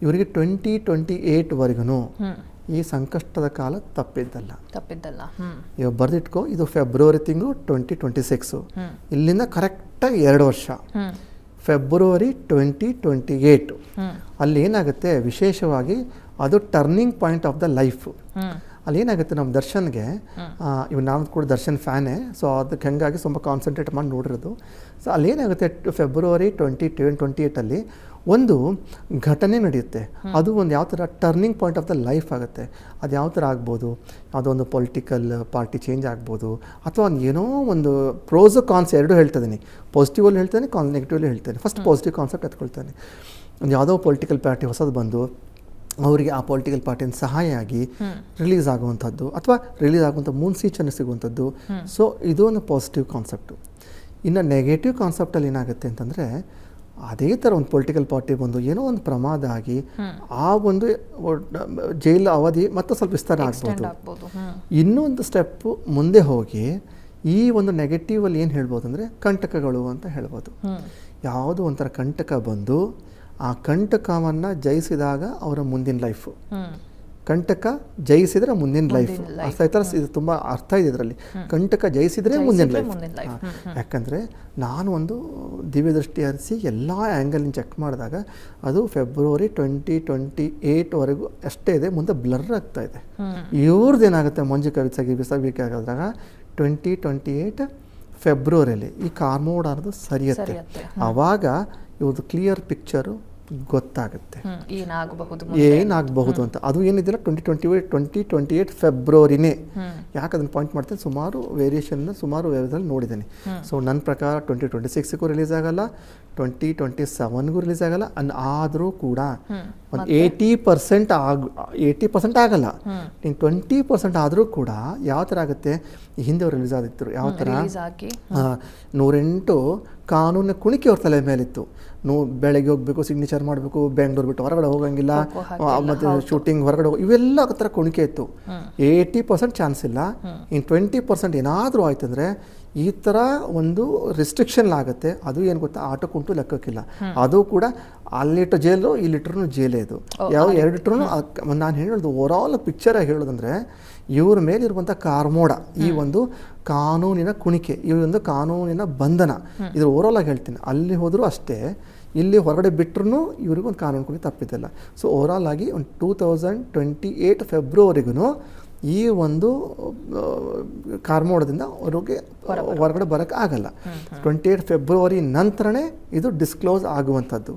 ಇವರಿಗೆ 2028ವರೆಗೂ ಈ ಸಂಕಷ್ಟದ ಕಾಲ ತಪ್ಪಿದ್ದಲ್ಲ. ಇವಾಗ ಬರೆದಿಟ್ಕೋ, ಇದು ಫೆಬ್ರವರಿ ತಿಂಗಳು 2026. ಇಲ್ಲಿಂದ ಕರೆಕ್ಟಾಗಿ 2 ವರ್ಷ, ಫೆಬ್ರವರಿ 2028. ಅಲ್ಲಿ ಏನಾಗುತ್ತೆ ವಿಶೇಷವಾಗಿ, ಅದು turning point of the life. ಅಲ್ಲಿ ಏನಾಗುತ್ತೆ, ನಮ್ಮ ದರ್ಶನ್ಗೆ, ಇವ್ ನಾವು ಕೂಡ ದರ್ಶನ್ ಫ್ಯಾನೇ, ಸೊ ಅದಕ್ಕೆ ಹಂಗಾಗಿ ಸ್ವಲ್ಪ ಕಾನ್ಸಂಟ್ರೇಟ್ ಮಾಡಿ ನೋಡಿರೋದು. ಸೊ ಅಲ್ಲಿ ಏನಾಗುತ್ತೆ, ಫೆಬ್ರವರಿ 2028ಅಲ್ಲಿ ಒಂದು ಘಟನೆ ನಡೆಯುತ್ತೆ. ಅದು ಒಂದು ಯಾವ ಥರ turning point of the life ಆಗುತ್ತೆ. ಅದು ಯಾವ ಥರ ಆಗ್ಬೋದು, ಯಾವುದೋ ಒಂದು ಪೊಲಿಟಿಕಲ್ ಪಾರ್ಟಿ ಚೇಂಜ್ ಆಗ್ಬೋದು, ಅಥವಾ ಒಂದು ಏನೋ ಒಂದು ಪ್ರೋಸ್ ಕಾನ್ಸ್ ಎರಡೂ ಹೇಳ್ತಿದ್ದೀನಿ. ಪಾಸಿಟಿವಲ್ಲಿ ಹೇಳ್ತೇನೆ, ನೆಗೆಟಿವಲ್ಲಿ ಹೇಳ್ತೇನೆ. ಫಸ್ಟ್ ಪಾಸಿಟಿವ್ ಕಾನ್ಸೆಪ್ಟ್ ಎತ್ಕೊಳ್ತೇನೆ. ಒಂದು ಯಾವುದೋ ಪೊಲಿಟಿಕಲ್ ಪಾರ್ಟಿ ಹೊಸದು ಬಂದು ಅವರಿಗೆ ಆ ಪೊಲಿಟಿಕಲ್ ಪಾರ್ಟಿಯಿಂದ ಸಹಾಯ ಆಗಿ ರಿಲೀಸ್ ಆಗುವಂಥದ್ದು, ಅಥವಾ ರಿಲೀಸ್ ಆಗುವಂಥ ಮುನ್ಸೂಚನೆ ಸಿಗುವಂಥದ್ದು. ಸೊ ಇದು ಒಂದು ಪಾಸಿಟಿವ್ ಕಾನ್ಸೆಪ್ಟು. ಇನ್ನು ನೆಗೆಟಿವ್ ಕಾನ್ಸೆಪ್ಟಲ್ಲಿ ಏನಾಗುತ್ತೆ ಅಂತಂದರೆ, ಅದೇ ಥರ ಒಂದು ಪೊಲಿಟಿಕಲ್ ಪಾರ್ಟಿ ಬಂದು ಏನೋ ಒಂದು ಪ್ರಮಾದ ಆಗಿ ಆ ಒಂದು ಜೈಲು ಅವಧಿ ಮತ್ತೆ ಸ್ವಲ್ಪ ವಿಸ್ತಾರ ಆಗ್ಬೋದು. ಇನ್ನೊಂದು ಸ್ಟೆಪ್ಪು ಮುಂದೆ ಹೋಗಿ ಈ ಒಂದು ನೆಗೆಟಿವಲ್ಲಿ ಏನು ಹೇಳ್ಬೋದು ಅಂದರೆ ಕಂಟಕಗಳು ಅಂತ ಹೇಳ್ಬೋದು. ಯಾವುದೋ ಒಂಥರ ಕಂಟಕ ಬಂದು ಆ ಕಂಟಕವನ್ನು ಜಯಿಸಿದಾಗ ಅವರ ಮುಂದಿನ ಲೈಫು, ಕಂಟಕ ಜಯಿಸಿದರೆ ಮುಂದಿನ ಲೈಫ್. ಅರ್ಥ ಆಯ್ತಲ್ಲ, ಇದು ತುಂಬ ಅರ್ಥ ಇದೆ ಇದರಲ್ಲಿ. ಕಂಟಕ ಜಯಿಸಿದರೆ ಮುಂದಿನ ಲೈಫ್. ಯಾಕಂದರೆ ನಾನು ಒಂದು ದಿವ್ಯ ದೃಷ್ಟಿ ಹರಿಸಿ ಎಲ್ಲ ಆ್ಯಂಗಲಿನ ಚೆಕ್ ಮಾಡಿದಾಗ ಅದು ಫೆಬ್ರವರಿ 2028ವರೆಗೂ ಅಷ್ಟೇ ಇದೆ, ಮುಂದೆ ಬ್ಲರ್ ಆಗ್ತಾ ಇದೆ. ಇವ್ರದ್ದು ಏನಾಗುತ್ತೆ, ಮಂಜು ಕವಿಸಾಗಿ ಬಿಸಾಗಬೇಕಾದಾಗ 2028 ಫೆಬ್ರವರಿಯಲ್ಲಿ ಈ ಕಾರ್ಮೋಡ್ ಅನ್ನೋದು ಸರಿಯುತ್ತೆ. ಆವಾಗ ಇವ್ರದ್ದು ಕ್ಲಿಯರ್ ಪಿಕ್ಚರು ಗೊತ್ತಾಗುತ್ತೆ ಏನಾಗಬಹುದು ಅಂತ. ಅದು ಏನಿದಿಲ್ಲ 2028 ಫೆಬ್ರವರಿನೇ. ಯಾಕೆ ಅದನ್ನು ಪಾಯಿಂಟ್ ಮಾಡ್ತೇನೆ, ಸುಮಾರು ವೇರಿಯೇಷನ್ನ ಸುಮಾರು ವೇರಿಯೇಷನ್ ನೋಡಿದ್ದೇನೆ. ಸೊ ನನ್ನ ಪ್ರಕಾರ 2026ಗೂ ರಿಲೀಸ್ ಆಗಲ್ಲ, 2027ಗೂ ರಿಲೀಸ್ ಆಗಲ್ಲ. ಆದರೂ ಕೂಡ ಒಂದು 80% ಆಗಲ್ಲ, ನೀನು 20% ಆದರೂ ಕೂಡ ಯಾವ ಥರ ಆಗುತ್ತೆ, ಹಿಂದೆ ರಿಲೀಸ್ ಆದಿತ್ತು ಯಾವ ಥರ 108 ಕಾನೂನಿನ ಕುಣಿಕೆ ಅವ್ರ ತಲೆ ಮೇಲಿತ್ತು. ಬೆಳಗ್ಗೆ ಹೋಗಬೇಕು, ಸಿಗ್ನೇಚರ್ ಮಾಡಬೇಕು, ಬೆಂಗಳೂರು ಬಿಟ್ಟು ಹೊರಗಡೆ ಹೋಗಂಗಿಲ್ಲ, ಮತ್ತು ಶೂಟಿಂಗ್ ಹೊರಗಡೆ ಇವೆಲ್ಲ ಥರ ಕುಣಿಕೆ ಇತ್ತು. 80% ಚಾನ್ಸ್ ಇಲ್ಲ. ಇನ್ನು 20% ಏನಾದರೂ ಆಯ್ತಂದರೆ ಈ ಥರ ಒಂದು ರಿಸ್ಟ್ರಿಕ್ಷನ್ ಆಗುತ್ತೆ. ಅದು ಏನು ಗೊತ್ತಾ, ಆಟಕ್ಕುಂಟು ಲೆಕ್ಕಕ್ಕಿಲ್ಲ. ಅದು ಕೂಡ ಅಲ್ಲಿಟ್ಟು ಜೈಲು, ಇಲ್ಲಿಟ್ರೂ ಜೈಲೇ. ಇದು ಯಾವ ಎರಡಿಟ್ರೂ ನಾನು ಹೇಳೋದು ಓವರಾಲ್ ಪಿಕ್ಚರಾಗಿ ಹೇಳೋದಂದರೆ, ಇವ್ರ ಮೇಲಿರುವಂಥ ಕಾರ್ಮೋಡ, ಈ ಒಂದು ಕಾನೂನಿನ ಕುಣಿಕೆ, ಈ ಒಂದು ಕಾನೂನಿನ ಬಂಧನ, ಇದ್ರ ಓವರಾಲ್ ಆಗಿ ಹೇಳ್ತೀನಿ. ಅಲ್ಲಿ ಹೋದರೂ ಅಷ್ಟೇ, ಇಲ್ಲಿ ಹೊರಗಡೆ ಬಿಟ್ಟರು ಇವ್ರಿಗೊಂದು ಕಾನೂನು ಕುಣಿಕೆ ತಪ್ಪಿದ್ದಿಲ್ಲ. ಸೊ ಓವರಾಲ್ ಆಗಿ ಒಂದು 2028 ಫೆಬ್ರವರಿಗೂ ಈ ಒಂದು ಕಾರ್ಮೋಡದಿಂದ ಅವ್ರಿಗೆ ಹೊರಗಡೆ ಬರೋಕ್ಕೆ ಆಗಲ್ಲ. 28 ಫೆಬ್ರವರಿ ನಂತರನೇ ಇದು ಡಿಸ್ಕ್ಲೋಸ್ ಆಗುವಂಥದ್ದು.